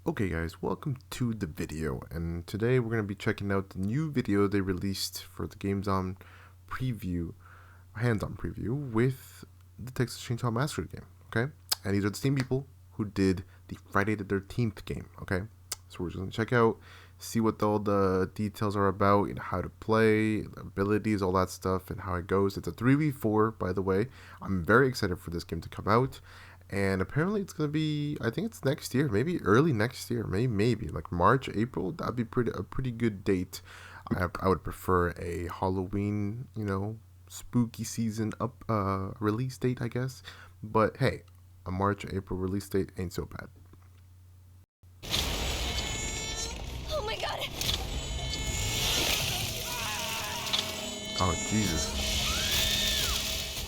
Okay guys, welcome to the video, and today we're going to be checking out the new video they released for the Games On preview, hands-on preview with the Texas Chainsaw Massacre game, okay? And these are the same people who did the Friday the 13th game, okay? So we're just going to check out, see what all the details are about, and how to play, the abilities, all that stuff, and how it goes. It's a 3v4, by the way. I'm very excited for this game to come out. And apparently it's going to be, I think it's next year, maybe early next year, maybe like March, April. That'd be a pretty good date. I would prefer a Halloween, spooky season release date, I guess. But hey, a March, April release date ain't so bad. Oh my god! Oh, Jesus.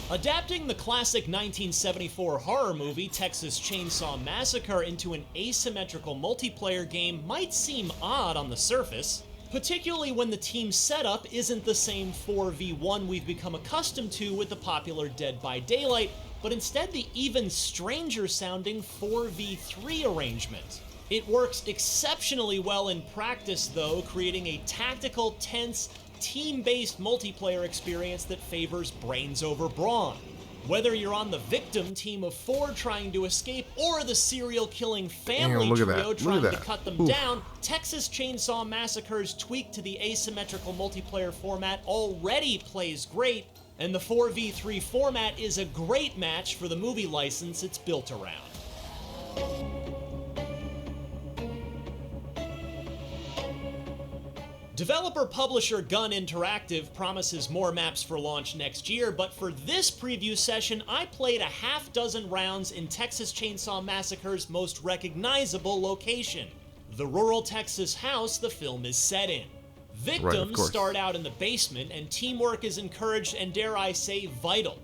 Adapting the classic 1974 horror movie Texas Chainsaw Massacre into an asymmetrical multiplayer game might seem odd on the surface, particularly when the team setup isn't the same 4v1 we've become accustomed to with the popular Dead by Daylight, but instead the even stranger sounding 4v3 arrangement. It works exceptionally well in practice though, creating a tactical, tense, team-based multiplayer experience that favors brains over brawn. Whether you're on the victim team of 4 trying to escape or the serial-killing family trio trying to cut them down, Texas Chainsaw Massacre's tweak to the asymmetrical multiplayer format already plays great, and the 4v3 format is a great match for the movie license it's built around. Developer-publisher Gun Interactive promises more maps for launch next year, but for this preview session, I played a half dozen rounds in Texas Chainsaw Massacre's most recognizable location, the rural Texas house the film is set in. Victims start out in the basement, and teamwork is encouraged and, dare I say, vital.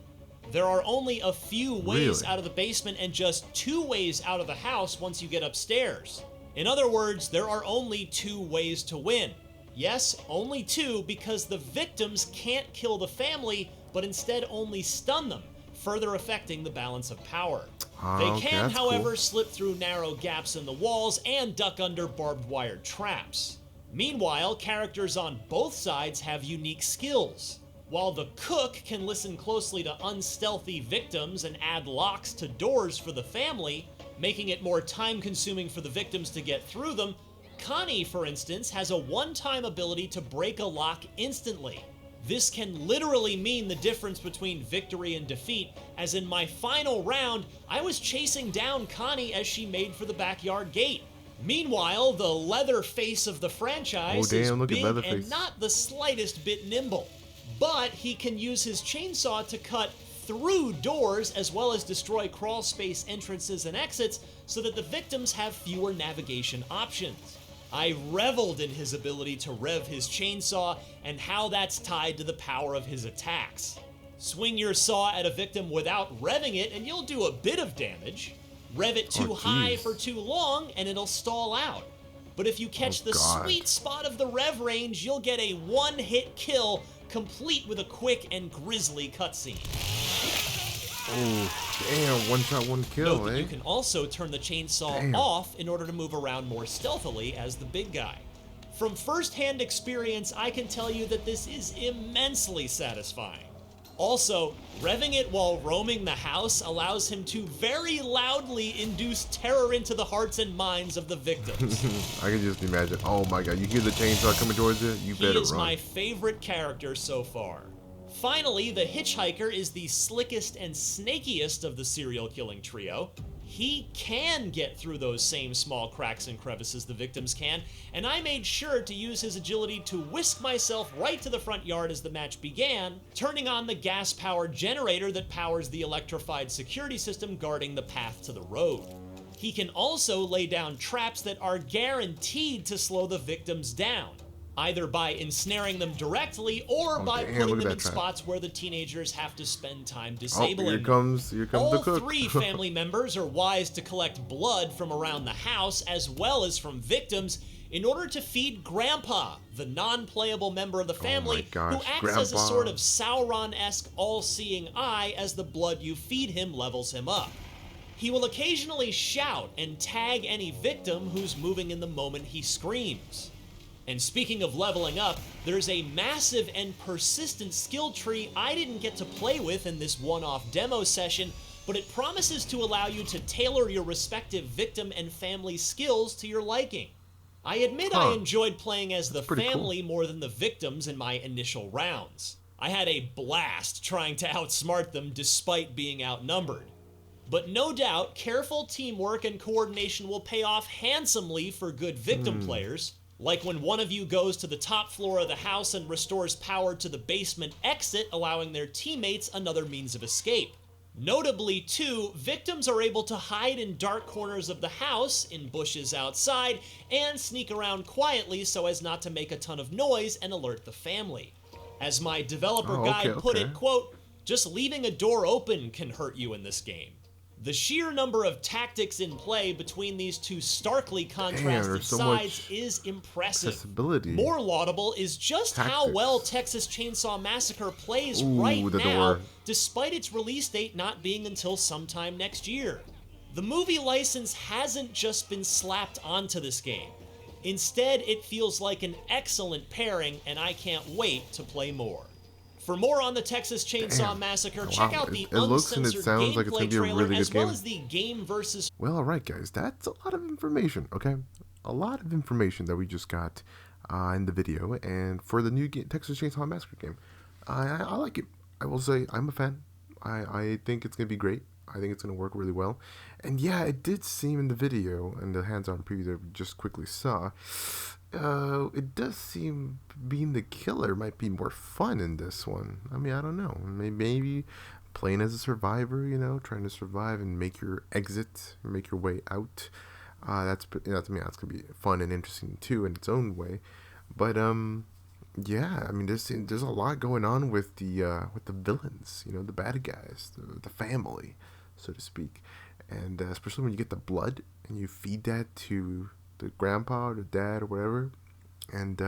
There are only a few ways out of the basement and just 2 ways out of the house once you get upstairs. In other words, there are only 2 ways to win. Yes, only 2, because the victims can't kill the family, but instead only stun them, further affecting the balance of power. They can, however, slip through narrow gaps in the walls and duck under barbed wire traps. Meanwhile, characters on both sides have unique skills. While the cook can listen closely to unstealthy victims and add locks to doors for the family, making it more time-consuming for the victims to get through them, Connie, for instance, has a one-time ability to break a lock instantly. This can literally mean the difference between victory and defeat, as in my final round, I was chasing down Connie as she made for the backyard gate. Meanwhile, the Leatherface of the franchise is big and not the slightest bit nimble. But he can use his chainsaw to cut through doors as well as destroy crawl space entrances and exits so that the victims have fewer navigation options. I reveled in his ability to rev his chainsaw and how that's tied to the power of his attacks. Swing your saw at a victim without revving it and you'll do a bit of damage. Rev it too high for too long and it'll stall out. But if you catch the sweet spot of the rev range, you'll get a one-hit kill complete with a quick and grisly cutscene. Oh, damn, one shot, one kill, Note that you can also turn the chainsaw off in order to move around more stealthily as the big guy. From first-hand experience, I can tell you that this is immensely satisfying. Also, revving it while roaming the house allows him to very loudly induce terror into the hearts and minds of the victims. I can just imagine. Oh my god, you hear the chainsaw coming towards you? You better run. He is my favorite character so far. Finally, the hitchhiker is the slickest and snakiest of the serial-killing trio. He can get through those same small cracks and crevices the victims can, and I made sure to use his agility to whisk myself right to the front yard as the match began, turning on the gas-powered generator that powers the electrified security system guarding the path to the road. He can also lay down traps that are guaranteed to slow the victims down, either by ensnaring them directly or by putting them in spots where the teenagers have to spend time disabling here comes the cook. All 3 family members are wise to collect blood from around the house as well as from victims in order to feed Grandpa, the non-playable member of the family, who acts as a sort of Sauron-esque all-seeing eye as the blood you feed him levels him up. He will occasionally shout and tag any victim who's moving in the moment he screams. And speaking of leveling up, there's a massive and persistent skill tree I didn't get to play with in this one-off demo session, but it promises to allow you to tailor your respective victim and family skills to your liking. I admit I enjoyed playing as the family more than the victims in my initial rounds. I had a blast trying to outsmart them despite being outnumbered. But no doubt, careful teamwork and coordination will pay off handsomely for good victim players, like when one of you goes to the top floor of the house and restores power to the basement exit, allowing their teammates another means of escape. Notably, too, victims are able to hide in dark corners of the house, in bushes outside, and sneak around quietly so as not to make a ton of noise and alert the family. As my developer guide put it, quote, "Just leaving a door open can hurt you in this game." The sheer number of tactics in play between these two starkly contrasted sides is impressive. More laudable is just how well Texas Chainsaw Massacre plays right now, despite its release date not being until sometime next year. The movie license hasn't just been slapped onto this game. Instead, it feels like an excellent pairing, and I can't wait to play more. For more on the Texas Chainsaw Massacre, check out the uncensored gameplay trailer as well as the game versus... Well, alright guys, that's a lot of information, okay? A lot of information that we just got in the video, and for the new Texas Chainsaw Massacre game. I like it. I will say, I'm a fan. I think it's going to be great. I think it's going to work really well. And yeah, it did seem in the video, and the hands-on preview that we just quickly saw, it does seem being the killer might be more fun in this one. I mean, I don't know. Maybe playing as a survivor, you know, trying to survive and make your exit, make your way out. That's to me, that's gonna be fun and interesting too in its own way. But yeah, I mean, there's a lot going on with the villains, you know, the bad guys, the family, so to speak, and especially when you get the blood and you feed that to the grandpa or the dad or whatever, and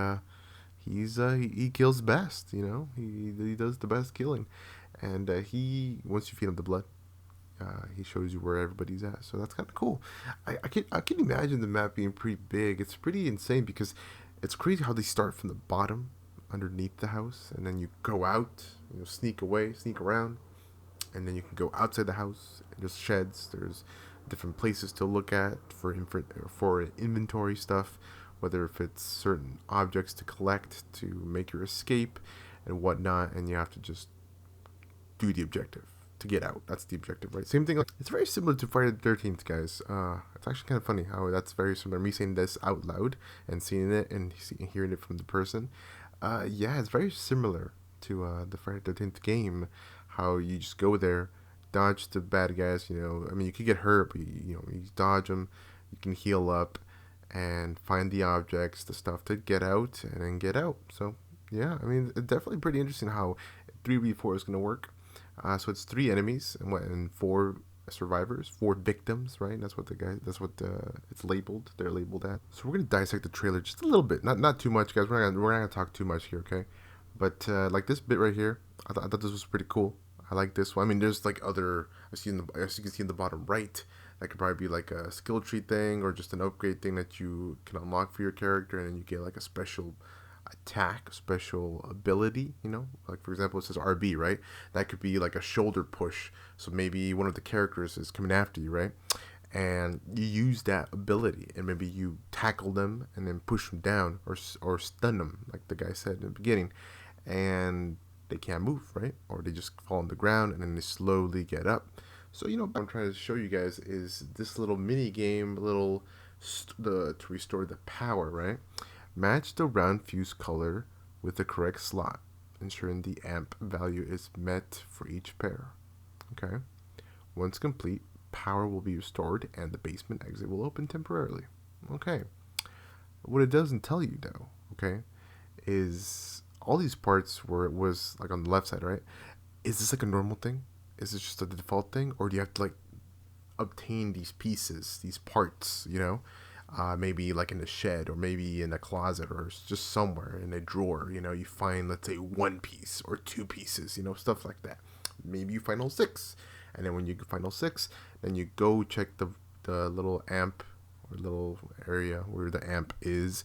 he kills best, you know, he does the best killing, and once you feed him the blood, he shows you where everybody's at, so that's kind of cool. I can imagine the map being pretty big. It's pretty insane because it's crazy how they start from the bottom underneath the house, and then you go out, you know, sneak away, sneak around, and then you can go outside the house, and there's sheds, there's different places to look at for inventory stuff, whether if it's certain objects to collect to make your escape and whatnot, and you have to just do the objective to get out. That's the objective, right? Same thing. It's very similar to Friday the 13th, guys. It's actually kind of funny how that's very similar. Me saying this out loud and seeing it and hearing it from the person. Yeah, it's very similar to the Friday the 13th game. How you just go there, dodge the bad guys, you know. I mean, you could get hurt, but you dodge them, you can heal up and find the objects, the stuff to get out, and then get out. So yeah, I mean, it's definitely pretty interesting how 3v4 is going to work. So it's 3 enemies and 4 survivors, 4 victims, right? That's what it's labeled. They're labeled at. So we're gonna dissect the trailer just a little bit, not too much, guys. We're not gonna talk too much here, okay? But like this bit right here, I thought this was pretty cool. I like this one. I mean, there's like other, as you can see in the bottom right, that could probably be like a skill tree thing or just an upgrade thing that you can unlock for your character, and then you get like a special attack, special ability, you know, like for example, it says RB, right? That could be like a shoulder push. So maybe one of the characters is coming after you, right? And you use that ability, and maybe you tackle them and then push them down or stun them, like the guy said in the beginning, and they can't move, right? Or they just fall on the ground and then they slowly get up. So, you know, what I'm trying to show you guys is this little mini game, to restore the power, right? Match the round fuse color with the correct slot, ensuring the amp value is met for each pair. Okay. Once complete, power will be restored and the basement exit will open temporarily. Okay. What it doesn't tell you though, okay, is all these parts where it was like on the left side, right? Is this like a normal thing? Is it just a default thing? Or do you have to like obtain these pieces, these parts, you know? Maybe like in a shed or maybe in a closet or just somewhere in a drawer, you know, you find, let's say, 1 piece or 2 pieces, you know, stuff like that. Maybe you find all 6 And then when you find all 6, then you go check the little amp or little area where the amp is,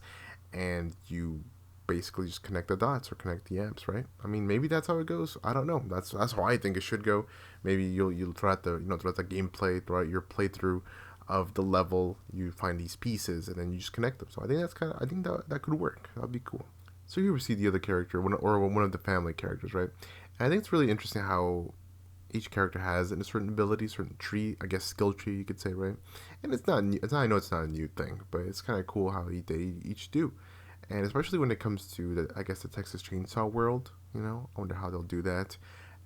and you basically just connect the dots or connect the amps, right? I mean, maybe that's how it goes. I don't know. That's how I think it should go. Maybe you'll throughout the throughout the gameplay, throughout your playthrough of the level, you find these pieces and then you just connect them. So I think that could work. That'd be cool. So here we see the other character, one of the family characters, right? And I think it's really interesting how each character has a certain ability, certain tree, I guess skill tree you could say, right? And it's not new. I know it's not a new thing, but it's kind of cool how they each do. And especially when it comes to the Texas Chainsaw world, I wonder how they'll do that.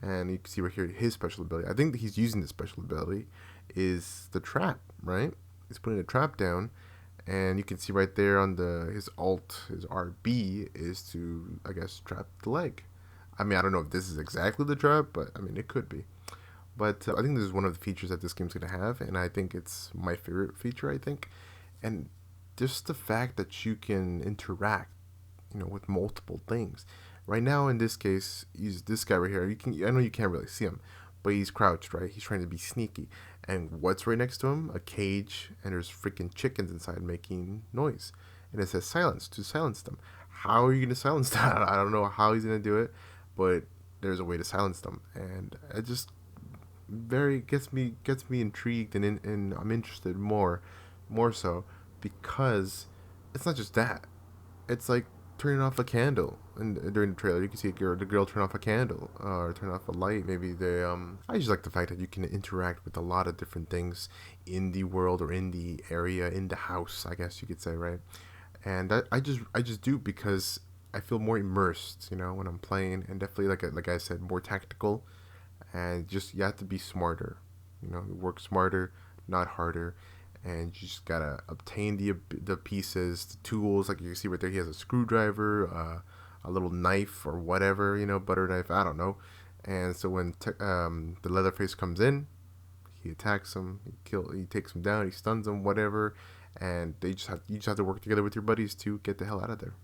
And you can see right here his special ability. I think that he's using the special ability is the trap, right? He's putting a trap down, and you can see right there on his RB is to, I guess, trap the leg. I mean, I don't know if this is exactly the trap, but I mean, it could be. But I think this is one of the features that this game's going to have, and I think it's my favorite feature, I think. And just the fact that you can interact, with multiple things. Right now, in this case, he's this guy right here. I know you can't really see him, but he's crouched, right? He's trying to be sneaky. And what's right next to him? A cage, and there's freaking chickens inside making noise. And it says silence, to silence them. How are you going to silence that? I don't know how he's going to do it, but there's a way to silence them. And it just gets me intrigued, and I'm interested more so, because it's not just that. It's like turning off a candle, and during the trailer you can see the girl turn off a candle or turn off a light. Maybe I just like the fact that you can interact with a lot of different things in the world or in the area, in the house, I guess you could say, right? And I just do, because I feel more immersed, when I'm playing, and definitely like I said, more tactical. And just, you have to be smarter, work smarter, not harder. And you just gotta obtain the pieces, the tools. Like you can see right there, he has a screwdriver, a little knife or whatever, butter knife, I don't know. And so when the Leatherface comes in, he attacks him, he takes him down, he stuns him, whatever. And you just have to work together with your buddies to get the hell out of there.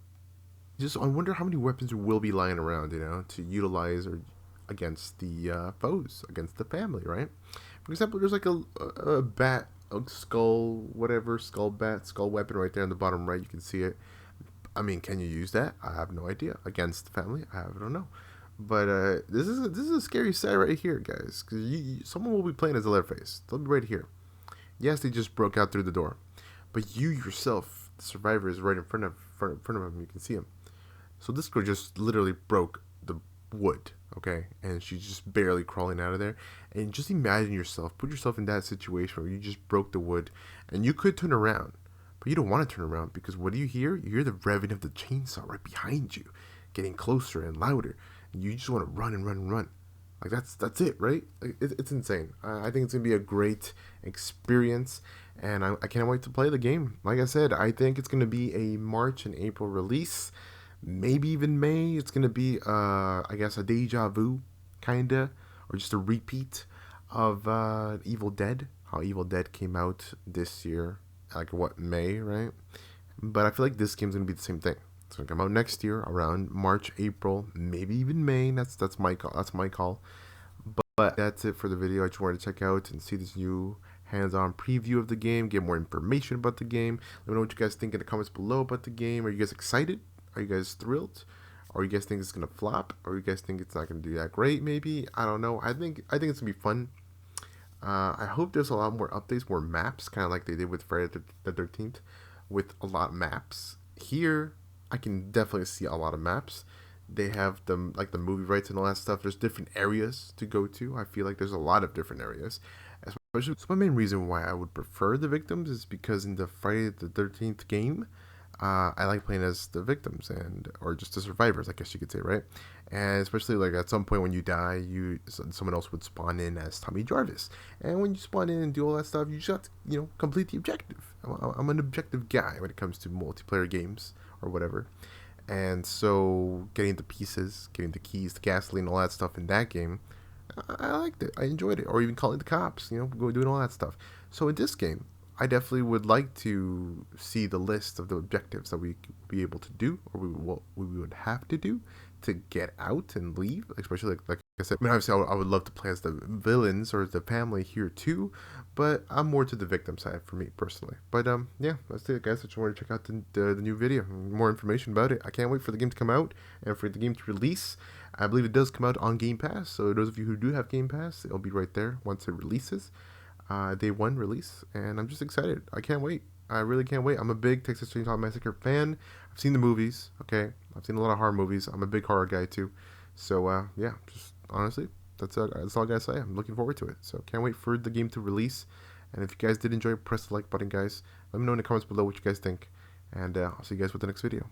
I wonder how many weapons will be lying around, to utilize or against the foes, against the family, right? For example, there's like a bat, a skull, whatever, skull weapon right there on the bottom right. You can see it. I mean, can you use that? I have no idea. Against the family, I don't know. But this is a scary sight right here, guys, because someone will be playing as a Leatherface. They'll be right here. Yes, they just broke out through the door, but you yourself, the survivor, is right in front of him. You can see him. So this girl just literally broke the wood, okay, and she's just barely crawling out of there. And just imagine yourself, put yourself in that situation where you just broke the wood, and you could turn around, but you don't want to turn around, because what do you hear? You hear the revving of the chainsaw right behind you, getting closer and louder, and you just want to run and run and run. Like that's it, right? Like, it's insane. I think it's gonna be a great experience, and I can't wait to play the game. Like I said, I think it's gonna be a March and April release. Maybe even May. It's gonna be I guess a deja vu, kinda, or just a repeat of Evil Dead. How Evil Dead came out this year, like May, right? But I feel like this game's gonna be the same thing. It's gonna come out next year around March, April, maybe even May. That's my call. But that's it for the video. I just wanted to check out and see this new hands-on preview of the game, get more information about the game. Let me know what you guys think in the comments below about the game. Are you guys excited? Are you guys thrilled? Or you guys think it's gonna flop? Or you guys think it's not gonna do that great? Maybe, I don't know. I think it's gonna be fun. I hope there's a lot more updates, more maps, kind of like they did with Friday the 13th, with a lot of maps. Here, I can definitely see a lot of maps. They have them like the movie rights and all that stuff. There's different areas to go to. I feel like there's a lot of different areas. So my main reason why I would prefer the victims is because in the Friday the 13th game, I like playing as the victims or just the survivors, I guess you could say, right? And especially like at some point when you die, someone else would spawn in as Tommy Jarvis. And when you spawn in and do all that stuff, you just have to, complete the objective. I'm an objective guy when it comes to multiplayer games or whatever. And so getting the pieces, getting the keys, the gasoline, all that stuff in that game, I liked it. I enjoyed it. Or even calling the cops, go doing all that stuff. So in this game, I definitely would like to see the list of the objectives that we could be able to do, or what we would have to do to get out and leave, especially like I said, I mean, obviously, I would love to play as the villains or the family here too, but I'm more to the victim side for me personally. But yeah, that's it, guys. I just wanted to check out the new video, more information about it. I can't wait for the game to come out and for the game to release. I believe it does come out on Game Pass, so those of you who do have Game Pass, it'll be right there once it releases. Day 1 release, and I'm just excited. I can't wait. I really can't wait. I'm a big Texas Chainsaw Massacre fan. I've seen the movies. Okay, I've seen a lot of horror movies. I'm a big horror guy too. So yeah, just honestly, that's all I gotta say. I'm looking forward to it. So can't wait for the game to release. And if you guys did enjoy, press the like button, guys. Let me know in the comments below what you guys think. And I'll see you guys with the next video.